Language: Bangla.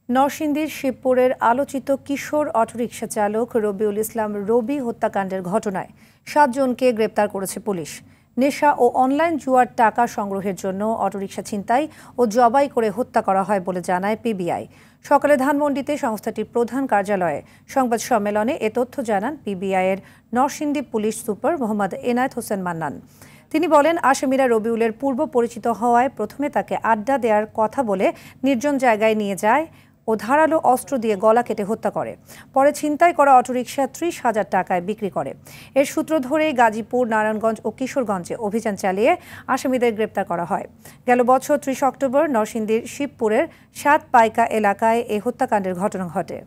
নরসিংদীর শিবপুরের আলোচিত কিশোর অটোরিকশা চালক রবিউল ইসলাম রবি হত্যাকাণ্ডের ঘটনায় 7 জনকে গ্রেপ্তার করেছে পুলিশ। নেশা ও অনলাইন জুয়ার টাকা সংগ্রহের জন্য অটোরিকশা ছিনতাই ও জবাই করে হত্যা করা হয় বলে জানায় পিবিআই। সকালে ধানমন্ডিতে সংস্থাটির প্রধান কার্যালয়ে সংবাদ সম্মেলনে এ তথ্য জানান পিবিআইয়ের নরসিংদী পুলিশ সুপার মোহাম্মদ এনায়েত হোসেন মান্নান। তিনি বলেন, আসামিরা রবিউলের পূর্ব পরিচিত হওয়ায় প্রথমে তাকে আড্ডা দেওয়ার কথা বলে নির্জন জায়গায় নিয়ে যায় ও ধারালো অস্ত্র দিয়ে গলা কেটে হত্যা করে। পরে ছিনতাই করা অটোরিকশা 30,000 টাকায় বিক্রি করে। এর সূত্র ধরেই গাজীপুর, নারায়ণগঞ্জ ও কিশোরগঞ্জে অভিযান চালিয়ে আসামিদের গ্রেপ্তার করা হয়। গেল বছর 30 অক্টোবর নরসিংদীর শিবপুরের 7 পাইকা এলাকায় এই হত্যাকাণ্ডের ঘটনা ঘটে।